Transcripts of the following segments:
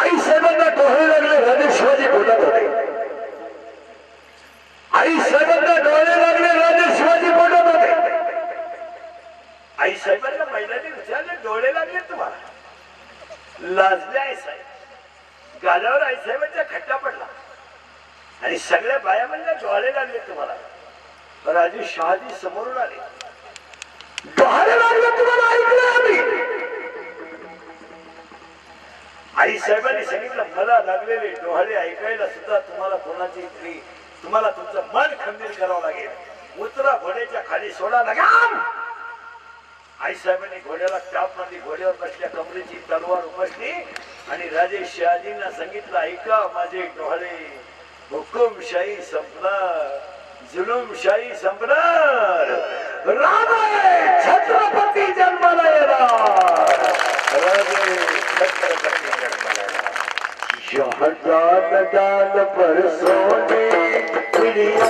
आई साहेबांना डोळे लागले राजे शिवाजी पोटात होते आई साहेबांना डोळे लागले राजे शिवाजी पोटात होते आई साहेबांना महिलांनी विचारले डोळे लागले तुम्हाला लाजले आई साहेब गालावर आई साहेबांचा खट्टा पडला आणि सगळ्या बाया म्हणल्या डोळे लागले तुम्हाला राजे शहाजी समोरून आले डोळे लागले तुम्हाला ऐकले आम्ही आई साहेबांनी सांगितलं मला लागलेले डोहाळे ऐकायला सुद्धा तुम्हाला कोणाची तरी तुम्हाला तुमचं मन खंबीर करावं लागेल उतरा घोड्याच्या खाली सोडा लगाम आई साहेबांनी घोड्याला टाप मारली घोड्यावर बसल्या कमरेची तलवार उपसली आणि राजे शहाजींना सांगितलं ऐका माझे डोहाळे हुकुमशाही संपणार जुलूमशाही संपणार राजे छत्रपती जन्माला येणार राजे छत्रपती जन्माला येणार जहाँ दान पर सोने चिड़िया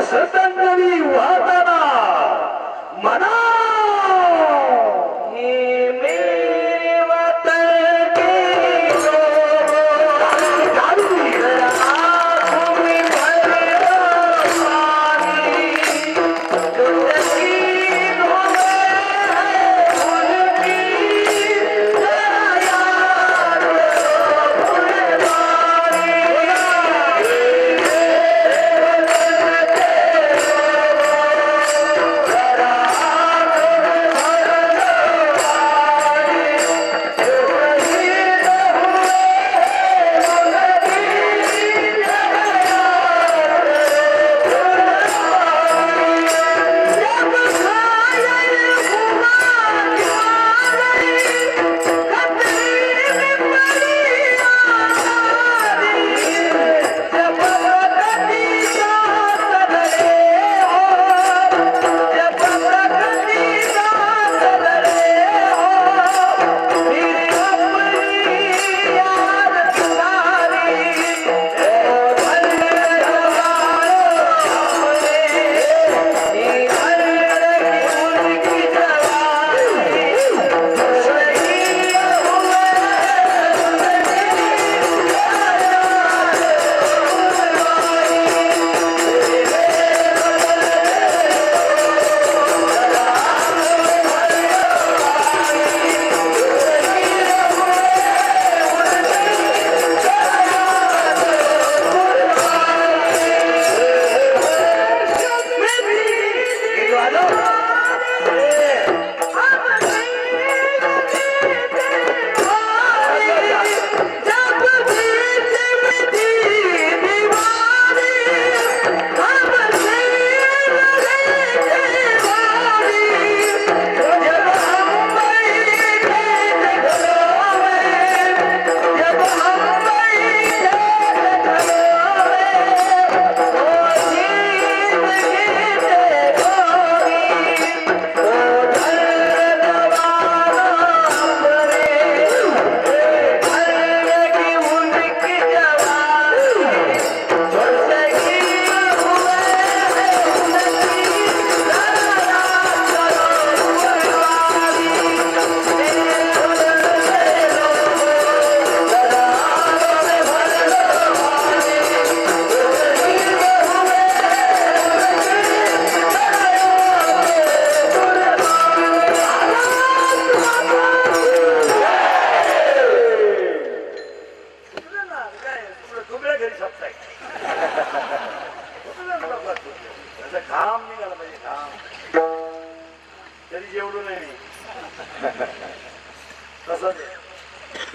श्रद्धांजली वाहताना म्हणा Ah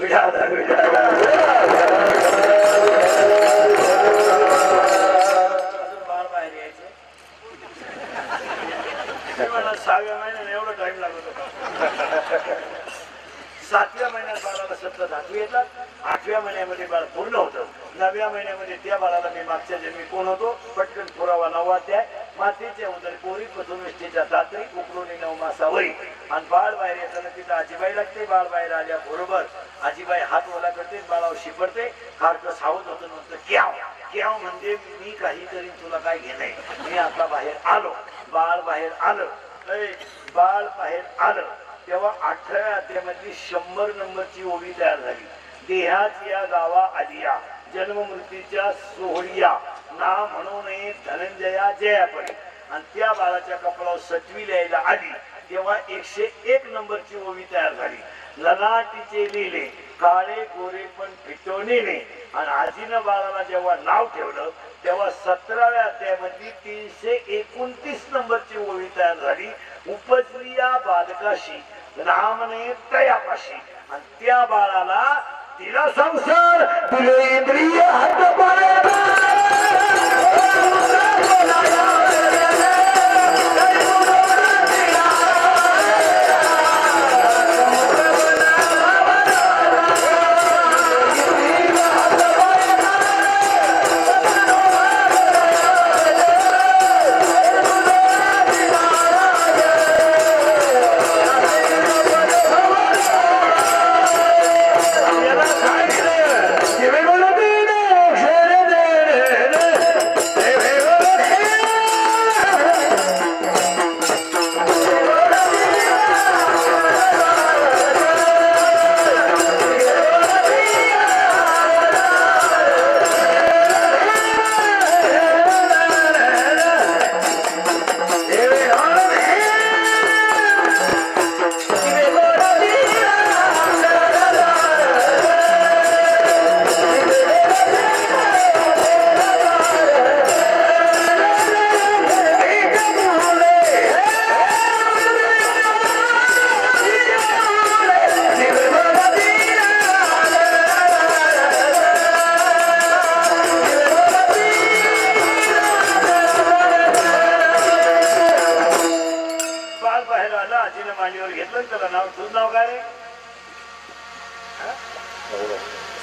विठाला विठाला बाळ बाहेर यायचं 6व्या महिन्याने एवढा टाइम लागत होता 7व्या महिन्यात बाळाला 7 धातू येतात 8व्या महिन्यामध्ये बाळ पूर्ण होतं 9व्या महिन्यामध्ये त्या बाळाला मी मागच्या जन्मी कोण होतो पटकन पुरावा 9वा अध्याय मातेच्या उदर कोरी पथुनिष्ठेच्या दात्री उकळून 9 मासावरी आणि बाळ बाहेर येताना तिथं आजीबाई लागते बाळ बाहेर आल्या बरोबर आजीबाई हात ओला करते बाळावर शिपडते सारखं सावध होतं नंतर क्याव क्याव म्हणजे मी काहीतरी तुला काय घेणे मी आता बाहेर आलो बाळ बाहेर आलं बाळ बाहेर आलं तेव्हा 18व्या अध्यायामधली 100 नंबरची ओवी तयार झाली देहात या गावा आलिया जन्म मृत्यूच्या सोहळिया ना म्हणून धनंजया जयापडी आणि त्या बाळाच्या कपाळावर 7वी लिहायला आली तेव्हा 101 नंबरची ओवी तयार झाली ललाटीचे लिहिले काळे गोरे पण फिटवणीने आणि आजीनं बाळाला जेव्हा नाव ठेवलं तेव्हा 17व्या अध्यायामधली 329 नंबरची ओवी तयार झाली उपजली या बालकाशी रामने तयापाशी आणि त्या बाळाला तिला संसार तुले इंद्रिय हात पायाला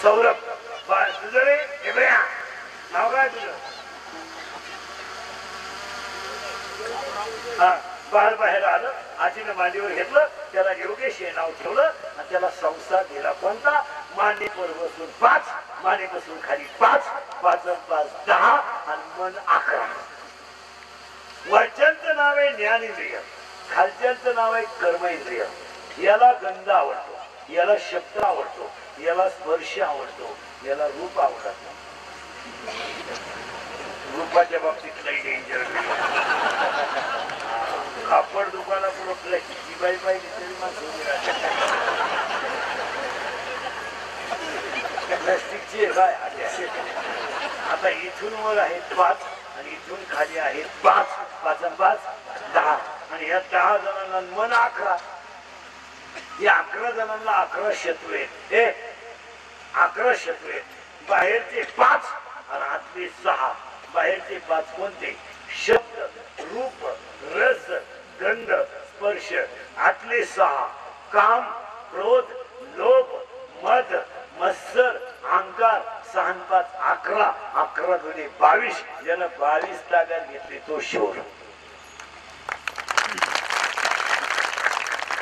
सौरभ तुझं रे नाव काय तुझं हा बाळ बाहेर आलं आजीनं मांडीवर घेतलं त्याला योगेश हे नाव ठेवलं आणि त्याला संसार दिला कोणता मांडीवर बसून 5 मांडी बसून खाली 5 5 5 10 आणि मन 11 वरच्यांचं नाव आहे ज्ञानेंद्रिय खालच्यांचं नाव आहे कर्मेंद्रिय याला गंध आवडतो याला शब्द आवडतो याला स्पर्श आवडतो याला रूप आवडत रूपाच्या बाबतीत लई डेंजर कापड दुकाना पुढे बाई पाहिजे तरी प्लास्टिकची काय आता इथून वर आहेत 5 आणि इथून खाली आहेत 5 5 आणि 5 10 आणि या 10 जणांना मन 11 या 11 जणांना 11 शत्रू आहेत 11 शत्रू आहेत बाहेरचे 5 आणि आतले 6 बाहेरचे 5 कोणते शब्द रूप रस गंध स्पर्श आतले 6 काम क्रोध लोभ मद मत्सर अहंकार 6 5 11 11 गुणे 22 ज्यानं 22 ताब्यात घेतले तो शोर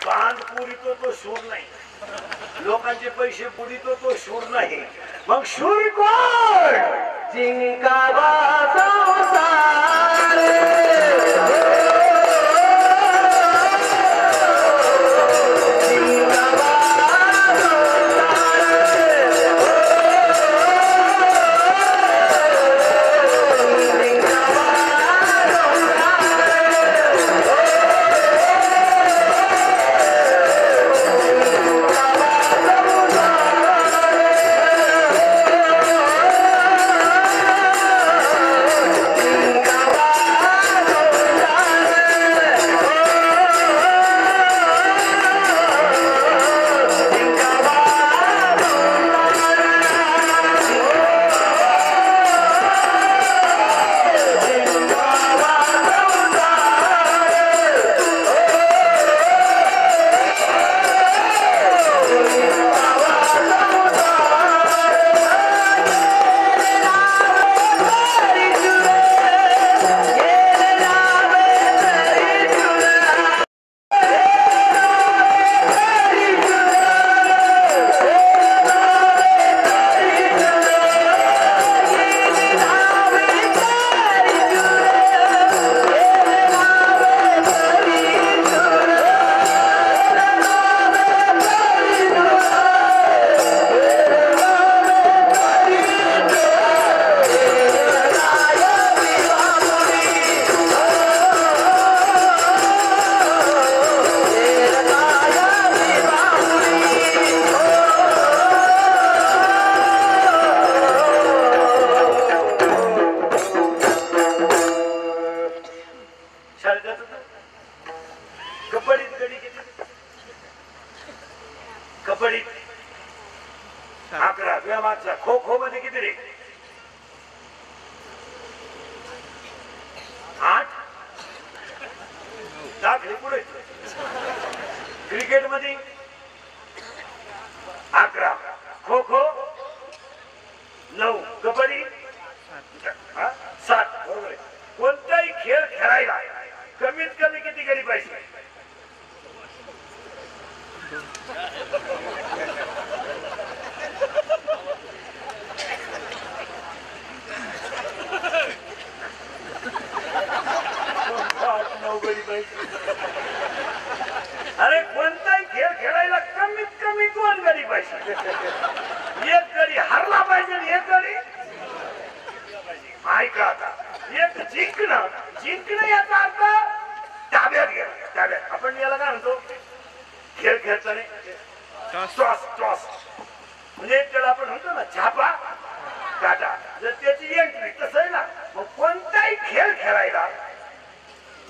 बांध पुरितो तो शूर नाही लोकांचे पैसे पुरितो तो शूर नाही मग शूर कोण जिंकावा संसार 11 तुझ्या मागचा खो खो मध्ये किती रे 8 दाखले पुढे क्रिकेट मध्ये 11 खो खो 9 कबड्डी 7 बरोबर आहे कोणताही खेळ खेळायला कमीत कमी किती गडी पाहिजे अरे कोणताही खेळ खेळायला कमीत कमी 2 गडी पाहिजे एक गडी हरला पाहिजे एक गडी ऐका आता एक जिंकणं याचा अर्थ ताब्यात घ्या ताब्यात आपण याला काय म्हणतो खेळ खेळताना टॉस म्हणजे त्याला आपण म्हणतो ना छापा काटा जर त्याची एंट्री तसं आहे ना मग कोणताही खेळ खेळायला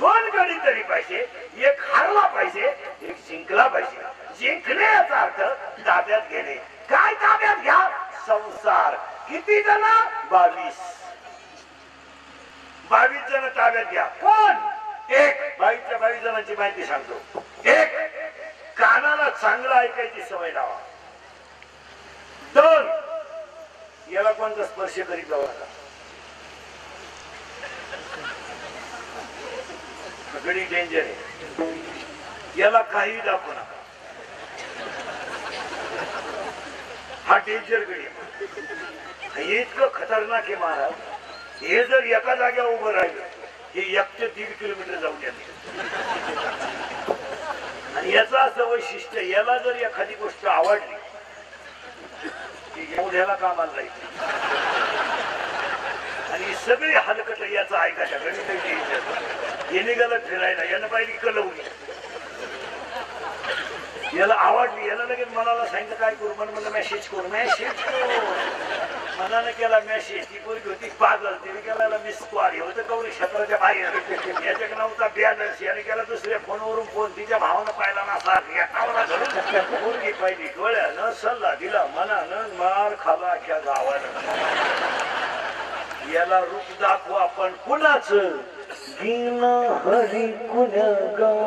2 गडी तरी पाहिजे एक हारला पाहिजे एक जिंकला पाहिजे जिंकणे याचा अर्थ ताब्यात घेणे काय ताब्यात घ्या संसार किती जण 22 जण ताब्यात घ्या कोण एक 22 जणांची माहिती सांगतो एक कानाला चांगलं ऐकायची सवय लावा 2 याला कोणता स्पर्श करीत जाऊ नका गडी डेंजर आहे याला काही दाखवू नका हा डेंजर गडी हे इतकं खतरनाक आहे महाराज हे जर एका जाग्यावर उभं राहिलं हे 1 ते 1.5 किलोमीटर जाऊ द्या आणि याचं असं वैशिष्ट्य याला जर एखादी गोष्ट आवडली की उद्याला कामाला जायचं आणि सगळी हलकट याचं ऐकायचं गणित हे निघालं फिरायला यानं पाहिजे कलवली याला आवडली याला लगेच मनाला सांगितलं काय करू म्हणलं मेसेज करू मनानं केला मेसेज ती पोरगी होती पागल तिने केला मिस कॉल होतं कवरी क्षेत्राच्या बाहेर याच्या नव्हता बॅलन्स याने केला दुसऱ्या फोनवरून फोन तिच्या भावानं पाहिला नसा पोरगी पाहिली डोळ्यानं सल्ला दिला मनानं मार खाला अख्या गावानं याला रूप दाखवू आपण कुणाच गिन हरी कुण्या गाव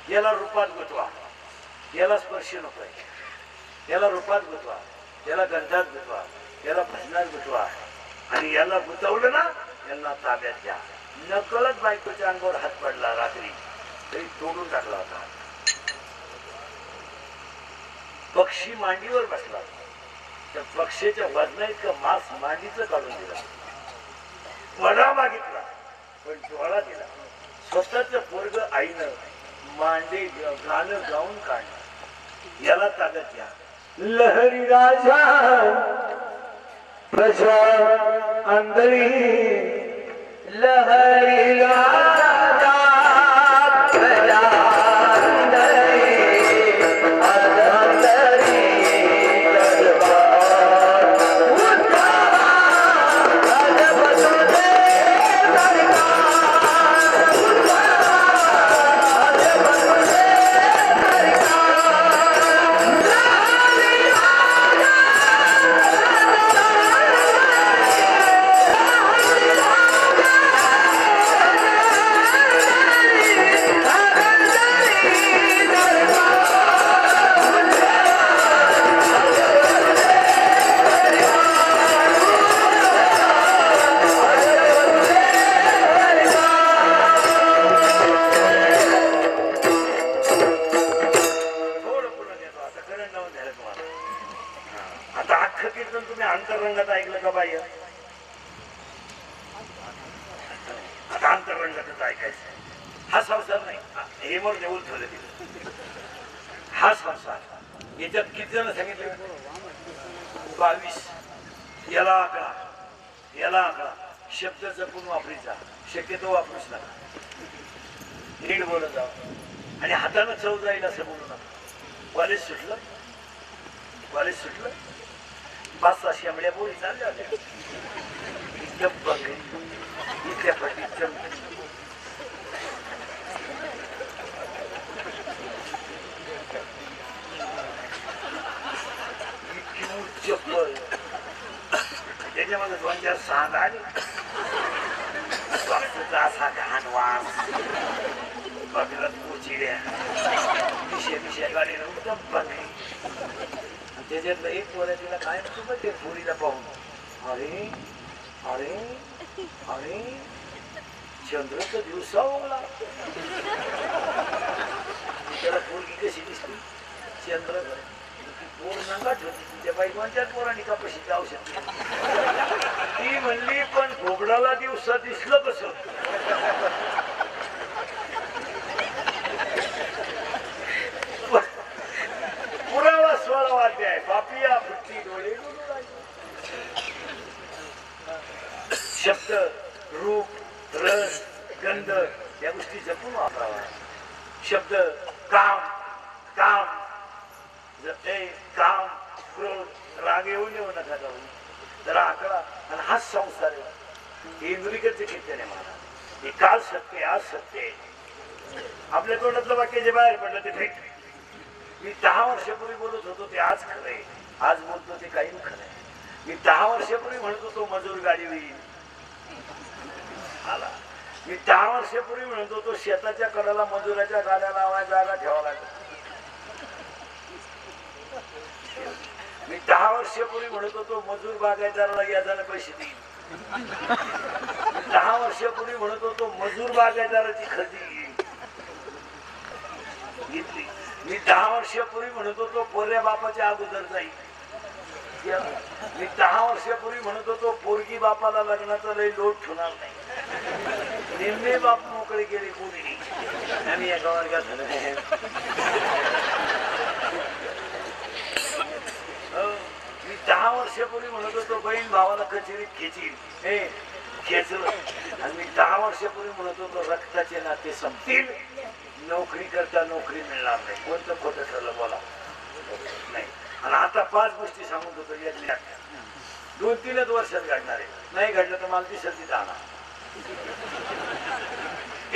याला रूपात गुतवा याला स्पर्श नकोय याला रूपात गुतवा याला गंधात गुतवा याला भजनात गुतवा आणि याला गुतवलं ना यांना ताब्यात घ्या नकळत बायकोच्या अंगावर हात पडला रात्री तरी तोडून टाकला होता पक्षी मांडीवर बसला त्या पक्षीच्या वजना इतकं मांस मांडीचं काढून दिला वडा मागितला पण डोळा दिला स्वतःच पोरग आईनं मांडे गाणं गाऊन काढलं याला ताब्यात घ्या लहरी राजा प्रजा अंदरी लहरी राजा प्रजा अख्खं कीर्तन तुम्ही अंतरंगात ऐकलं का बाह्य? आता अंतरंगातच ऐकायचं. हा संसार नाही, हे मग देऊन ठेवलं तिला. हा संसार याच्यात किती जण सांगितले? 22. याला आकडा, याला आकडा. शब्द जपून वापरीचा, शक्यतो वापरूच नका. नीट बोलत जावं आणि हातानं चव जाईल असं बोलू नका. कॉलेज सुटलं, कॉलेज सुटलं, 5-6 शेंबड्या पोरी चालल्या होत्या. इतक्या पटी चप्पल त्याच्यामध्ये 2-4 सांग आली. असा घाण वास, बघत पोचिड्या, दिशे गाडीनं उत्तम बघे. त्याच्यातलं एक पोऱ्या तिला काय म्हणतो बघ ते पोरीला पाहून, अरे अरे अरे चंद्र तर दिवसा उगला. त्याला पोरगी कशी दिसली? चंद्र पोर नंगाच होती. तिच्या बाई 2-4 पोरांनी कपाशीचं औषध ती म्हणली, पण घोबडाला दिवसा दिसलं कसं? पुरावा 16 अध्याय. पापिया फुटली डोळे. शब्द, रूप, रस, गंध या गोष्टी जपून वापरावा. शब्द काम, काम, काम, क्रोध, राग येऊन येऊ नका जाऊ. जरा आकडा. आणि हा संसार आहे. इंद्रिकचे कीर्तन आहे मला. हे काल सत्य, आज सत्य. आपल्या तोंडातलं वाक्य जे बाहेर पडलं ते भेट. मी 10 वर्षापूर्वी बोलत होतो ते आज खरंय, आज बोलतो ते काही खरंय. मी 10 वर्षापूर्वी म्हणत होतो मजूर गाडी होईल आला. मी 10 वर्षापूर्वी म्हणत होतो शेताच्या कडाला मजुराच्या गाड्या लावायला जागा ठेवा लागेल. मी 10 वर्षापूर्वी म्हणत होतो मजूर बागायतदाराला याजाने पैसे देईल. 10 वर्षापूर्वी म्हणत होतो मजूर बागायतदाराची खरेदी घेतली. मी 10 वर्षापूर्वी म्हणत होतो पोऱ्या बापाच्या अगोदर जाईल. मी 10 वर्षापूर्वी म्हणत होतो पोरगी बापाला लग्नाचा लई लोट ठेवणार नाही. निम्मे बाप मोकळे गेले कोणी. आम्ही एका वर्गात मी 10 वर्षापूर्वी म्हणत होतो बहीण भावाला कचेरीत खेचील, हे खेचलं. आणि मी 10 वर्षापूर्वी म्हणत होतो रक्ताचे नाते संपतील, नोकरी करता नोकरी मिळणार नाही. कोणतं खोटं ठरलं बोला नाही. आणि आता 5 गोष्टी सांगून होतो यातल्या 2-3 वर्षात घडणार आहे. नाही घडलं तर मला दिसत तिथं आणा.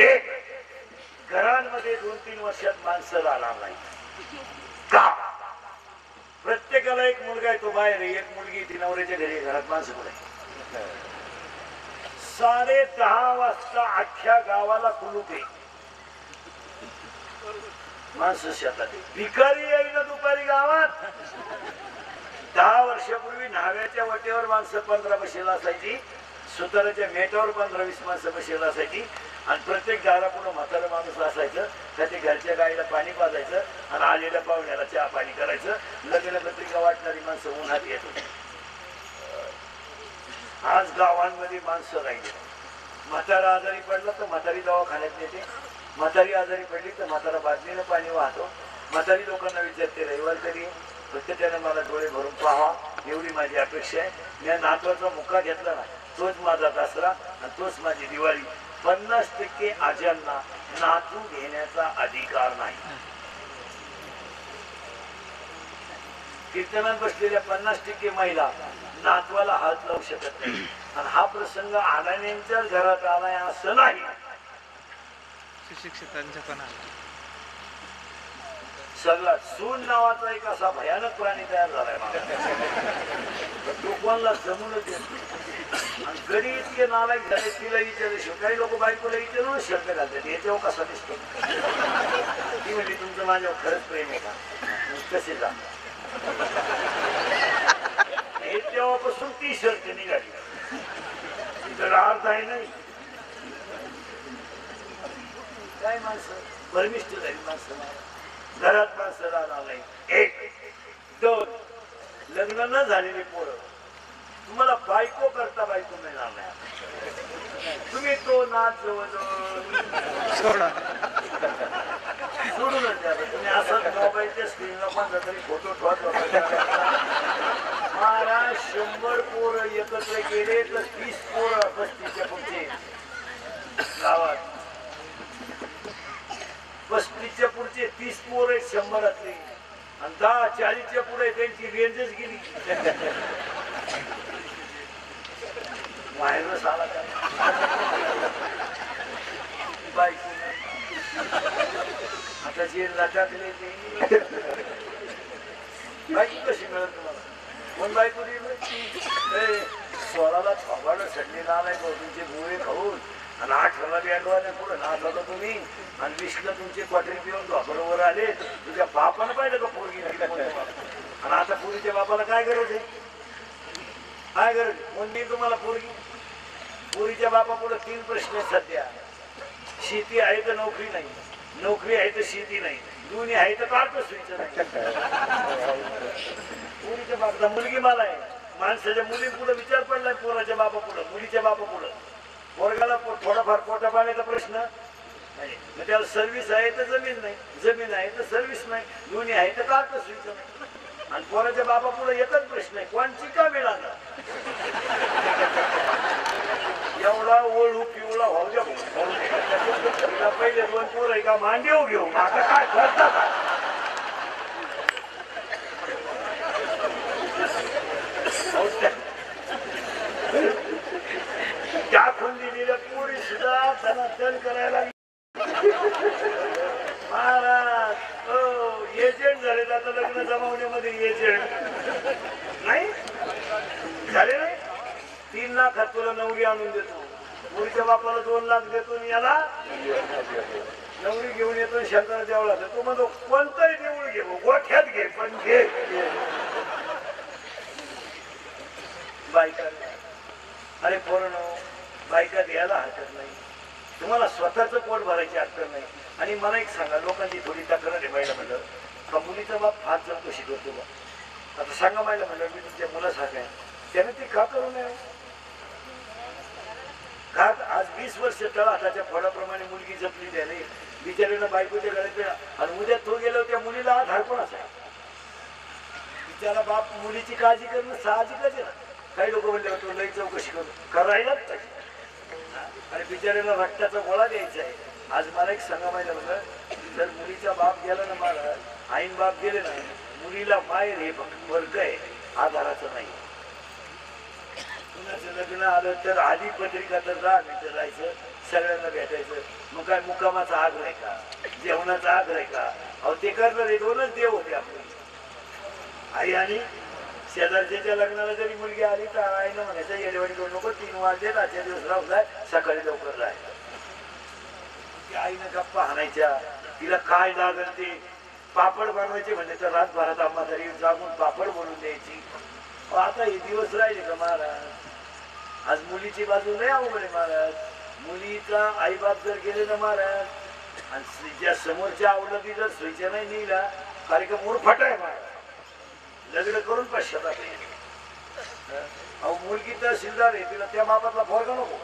एक, घरांमध्ये 2-3 वर्षात माणसं राहणार नाही. का? प्रत्येकाला एक मुलगा आहे तो बाहेर आहे, एक मुलगी ती नवऱ्याच्या घरी, घरात माणसं पुढे. 10:30 वाजता अख्ख्या गावाला कुलूप आहे. माणसं शेतात. भिकारी येईल दुपारी गावात. 10 वर्षापूर्वी न्हाव्याच्या वाटेवर माणसं 15 बसेला असायची, सुताराच्या मेटावर 15-20 माणसं बसेला असायची. आणि प्रत्येक दारापुढं म्हातारं माणूस असायचं. त्याच्या घरच्या गाईला पाणी पाजायचं आणि आलेल्या पाहुण्याला चहा पाणी करायचं. लग्न पत्रिका वाटणारी माणसं उन्हात येत होती. आज गावांमध्ये माणसं राहिली. म्हातारा आजारी पडला तर म्हातारी दवाखान्यात नेते. म्हातारी आजारी पडली तर म्हातारा बादलीनं पाणी वाहतो. म्हातारी लोकांना विचारते रविवार तरी फक्त त्याने मला डोळे भरून पाहा, एवढी माझी अपेक्षा आहे. मी नातवाचा मुका घेतला ना, तोच माझा दसरा आणि तोच माझी दिवाळी. 50% आज्यांना नातू घेण्याचा अधिकार नाही. कीर्तनात बसलेल्या 50% महिला नातवाला हात लावू शकत नाही. आणि हा प्रसंग अडाण्यांच्याच घरात आलाय असं नाही. सुशिक्षितांच्या पण सगळा सून नावाचा एक असा भयानक प्राणी तयार झालाय. तो कोणाला जमूनच येत. आणि गडी इतके नालायक झाले. तिला विचारले, काही लोक बायकोला विचारून शब्द घालतात याच्यावर कसा दिसतो. ती म्हणजे तुमचं माझ्यावर खरंच प्रेम आहे का? कसे जा हे तेव्हापासून ती शर्त निघाली. तिचा अर्थ आहे नाही. काय माणसं परमिष्ट झाली. माणसं घरात माणसं राहणार नाही. 1, 2 लग्न न झालेली पोरं तुम्हाला बायको करता बायको मिळणार नाही. तुम्ही तो नाच सोडूनच द्या. तुम्ही असं मोबाईलच्या स्क्रीनला पण तरी फोटो ठेवत महाराज 100 पोरं एकत्र गेले तर 30 पोरं 35च्या पुढचे गावात 35च्या पुढचे 30 पोरं आहेत 100तले आणि 10-40च्या पुढे त्यांची रेंजच गेली. व्हायरस आला काय बायको आता जे लटाकले ते बायको कशी मिळत तुम्हाला? कोण बायको दिली? स्वराला थोबाडं सडलेला आलाय तुमचे गोळे खाऊन आणि 8ला बँडवाने पुढे नाच होता तुम्ही आणि 20ला तुमचे क्वाटरी पिऊन बरोबर आले. तुझ्या बापानं पाहिलं का पोरगी आणि आता पोरीच्या बापाला काय गरज आहे? काय गरज कोणती तुम्हाला पोरगी? पोरीच्या बापा पुढे 3 प्रश्न आहेत सध्या. शेती आहे तर नोकरी नाही, नोकरी आहे तर शेती नाही, दोन्ही आहे तर काढतो सुईचं नाही. पोरीच्या बापाचा मुलगी मला आहे. माणसाच्या मुली पुढे विचार पडलाय पोराच्या बापा पुढं, मुलीच्या बापा पुढं. पोरगाला थोडाफार पोटा पाण्याचा प्रश्न नाही, मग त्याला सर्व्हिस आहे तर जमीन नाही, जमीन आहे तर सर्व्हिस नाही, दोन्ही आहे तर काढतो सुईचं नाही. आणि पोराच्या बापा पुढे एकच प्रश्न आहे, कोणची का मिळाला? एवढा ओळू पिवळा भाऊ द्या पहिले 2 पोरं आहे का मांडीव घेऊ आता काय करता का? त्या खुंदिलेल्या पोरी सुद्धा धनाधन करायला महाराज एजंट झाले. आता लग्न जमावण्यामध्ये एजंट नाही झाले नाही. 3 लाखात तुला नवरी आणून देतो, मुलीच्या बापाला 2 लाख देतो, याला नवरी घेऊन येतो शंकर देवळा देतो. म्हणतो कोणतंही देऊळ घे गोठ्यात घे पण घे. बायका अरे पोरण बायका द्यायला हरकत नाही, तुम्हाला स्वतःच पोट भरायची अडचण नाही. आणि मला एक सांगा, लोकांची थोडी तक्रार आहे बाईला म्हणलं का मुलीचा बाप फार चौकशी करतो बा. आता सांगा बाईला म्हणलं मी तुमच्या मुलासारखं आहे, त्याने ते का करू नये? का आज 20 वर्ष तळहाताच्या फळाप्रमाणे मुलगी जपली आहे, बिचारीनं बायकोच्या गळ्यात आणि उद्या तो गेलो त्या मुलीला हा धारपणाच आहे. बिचारा बाप मुलीची काळजी करणं साहजिकच आहे ना. काही लोक म्हणले तो लई चौकशी करू करायलाच पाहिजे आणि बिचाऱ्याला रक्ताचा गोळा द्यायचा आहे. आज मला एक सांगा माहिती बघा, जर मुलीचा बाप गेला ना महाराज, आईन बाप गेले नाही, मुलीला माहेर हे वर्ग आहे, आधाराचं नाही. कुणाचं लग्न आलं तर आधी पत्रिका तर राहायचं, सगळ्यांना भेटायचं. मग काय मुकामाचा आग्रह का, जेवणाचा आग्रह का? अहो ते करणारे 2च देव होते आपले, आई आणि शेजारच्या. लग्नाला जरी मुलगी आली तर आईनं म्हणायचं येडेवाडी करू नको, 3 वाजले आजच्या दिवस राहू जाय, सकाळी लवकर राहाय. आईनं गप्पा हाणायच्या, तिला काय लागल ते पापड बनवायचे म्हणजे तर रातभरात आम्हा तरी जागून पापड बनवून द्यायची. आता हे दिवस राहिले का महाराज? आज मुलीची बाजू नाही अवघड आहे महाराज. मुलीचा आईबाप जर गेले ना महाराज आणि ज्या समोरच्या अवलंबी जर सोयीच्या नाही नेला कार्यक्रम उरफाट आहे महाराज. लग्न करून पश्चात अहो मुलगी तहसीलदार आहे, तिला त्या बापातला पोरगा नको.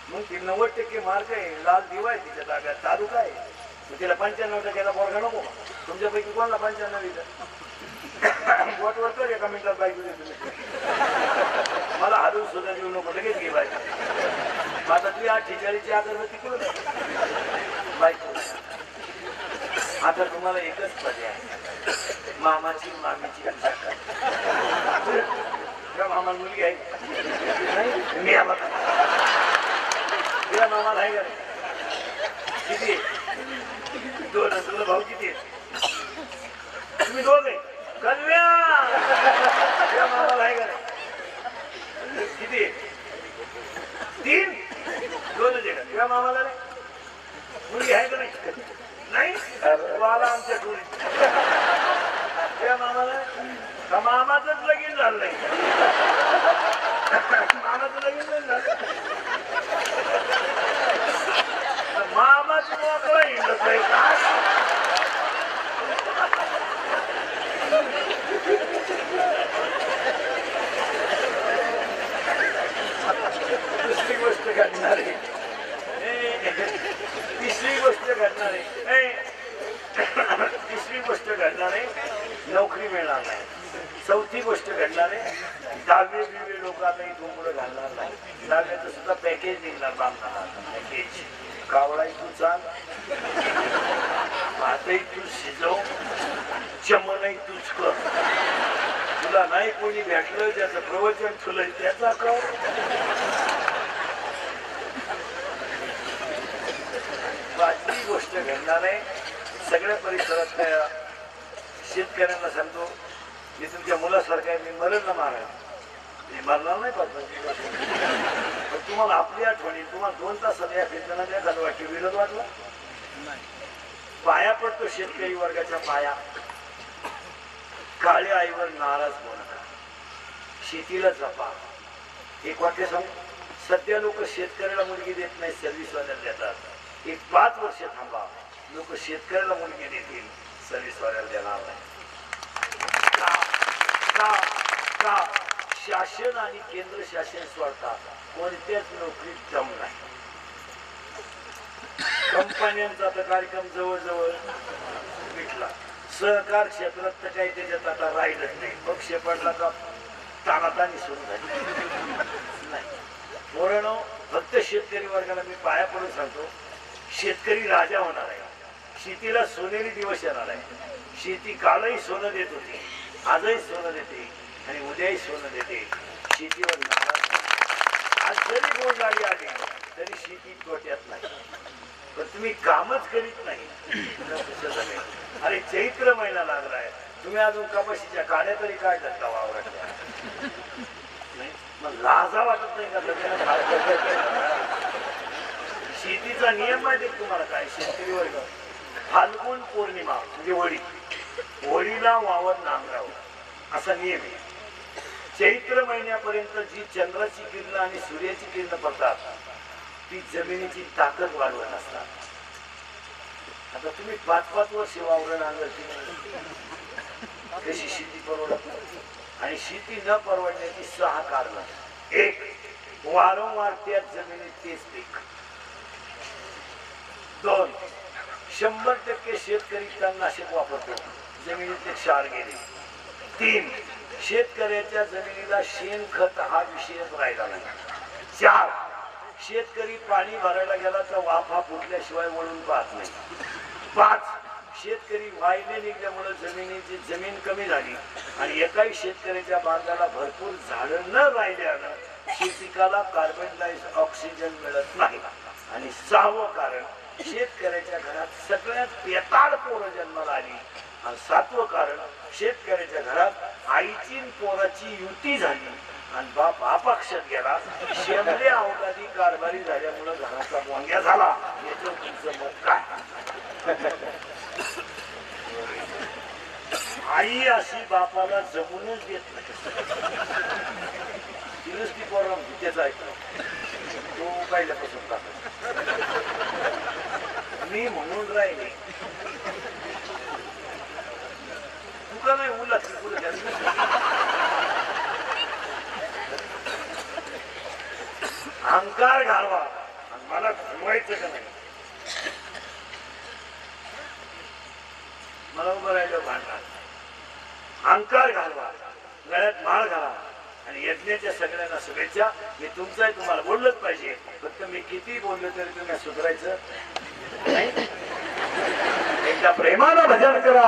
मग ती 90% मार्क आहे, लाल दिवा आहे तिच्या ताब्यात, तालुका आहे, मग तिला 95% पोरगा नको. तुमच्यापैकी कोणाला 95? बोटवर कर एका मिनिटात बाईक मला हलवून सुद्धा देऊ नको, लगेच घे बाईक. आता तुझी 48ची अगरबत्ती करू बाईक. आता तुम्हाला एकच पर्याय आहे, मामाची मामीची मामा मुलगी आहे मी आला तिला मामाला आहे का किती? 2 तुला भाऊ किती आहे? तुम्ही 2 आहे. कन्या मामाला आहे का किती? 3. 2च आहे का तुझ्या मामाला? मुलगी आहे का नाही? आला आमच्या टोळीत तुझ्या मामाला का मामाचंच लगीन झालं नाही? मामाचं लगीन नाही झालं, मामाचं मोकळं हिंडत नाही काय? चौथी गोष्ट घडणार आहे, दहावे बिवे लोक आता इथून पुढे घालणार नाही. दहाव्याचं सुद्धा पॅकेज निघणार बांधणार. पॅकेज कावळाही तू चाल, भातही तू शिजव, चमनही तूच कर. तुला नाही कोणी भेटलं ज्याचं प्रवचन तुला त्याचा कर. पाचवी गोष्ट घडणार आहे, सगळ्या परिसरातल्या शेतकऱ्यांना सांगतो, मी तुमच्या मुलासारखा मी मरण ना महाराज, मी मरणार नाही. पण तुम्हाला आपली आठवणी, तुम्हाला 2 तासात या फिरताना काय झालं वाटतं, विरोध वाटला. पाया पडतो शेतकरी वर्गाच्या पाया. काळ्या आईवर नाराज होऊ नका, शेतीला जपा. एक वाक्य सांगू, सध्या लोक शेतकऱ्याला मुलगी देत नाही, सर्व्हिसवाल्याला देतात. एक 5 वर्ष थांबा, लोक शेतकऱ्याला मुलगी देतील, सर्व्हिसवाल्याला देणार नाही. का शासन आणि केंद्र शासन सोडतात, कोणत्याच नोकरीत दम नाही. कंपन्यांचा तर कार्यक्रम जवळजवळ मिटला. सहकार क्षेत्रात तर काही त्याच्यात आता राहिलंच नाही. पक्ष पडला का तानातानी सुरू झाली नाही. मोरणो, फक्त शेतकरी वर्गाला मी पाया पडून सांगतो, शेतकरी राजा होणार आहे. शेतीला सोनेरी दिवस येणार आहे. शेती कालही सोनं देत होती, आजही सोनं देते आणि उद्याही सोनं देते. शेतीवर नाराज. आज जरी बोलणारी आली तरी शेती तोट्यात नाही. पण तुम्ही कामच करीत नाही. अरे चैत्र महिना लागलाय, तुम्ही अजून कपाशीच्या काड्या तरी काय करता वावरात? मग लाजा वाटत नाही का? शेतीचा नियम माहिती तुम्हाला काय? शेतकरी वर्ग फाल्गुन पौर्णिमा म्हणजे होळी, होळीला वावर नांगरावं असा नियम आहे. चैत्र महिन्यापर्यंत जी चंद्राची किरण आणि सूर्याची किरण पडतात ती जमिनीची ताकद वाढवत असतात. आता तुम्ही 5-5 वर्ष वावर नांगरती कशी शेती परवडत नाही. आणि शेती न परवडण्याची 6 कारण. 1, वारंवार त्याच जमिनीत तेच पीक. 2, 100% शेतकरी तणनाशक वापरतो, जमिनीतले क्षार गेले. 3, शेतकऱ्याच्या जमिनीला शेणखत हा विषयच राहिला नाही. 4, शेतकरी पाणी भरायला गेला तर वाफा फुटल्याशिवाय वळून पाहत नाही. 5, शेतकरी वायले निघल्यामुळे जमिनीची जमीन कमी झाली आणि एकाही शेतकऱ्याच्या बांधाला भरपूर झाडं न राहिल्यानं शेतीकाला कार्बन डायऑक्साईड ऑक्सिजन मिळत नाही. आणि 6वं कारण, शेतकऱ्याच्या घरात सगळ्यात बेताड पोरं जन्माला आली. आणि 7वं कारण, शेतकऱ्याच्या घरात आईची पोराची युती झाली आणि बाप अपक्षात गेला. शेमले अवकाधी कारभारी झाल्यामुळे घराचा वांग्या झाला. याचं तुमचं मत काय? आई अशी बापाला जमूनच देत नाही. ती पोरा त्याचा ऐकतो तो पहिल्यापासून टाकतो. मी म्हणून राहिले तुका नाही उलट पुढे अहंकार घालवा आणि मला घुमवायचं का नाही. मला उभं राहिलं भांडणार. अहंकार घालवा, गळ्यात माळ घाला आणि यज्ञाच्या सगळ्यांना शुभेच्छा. मी तुमचं तुम्हाला बोललंच पाहिजे. फक्त मी किती बोललो तरी तुम्ही सुधारायचं नाही. एकदा प्रेमानं भजन करा.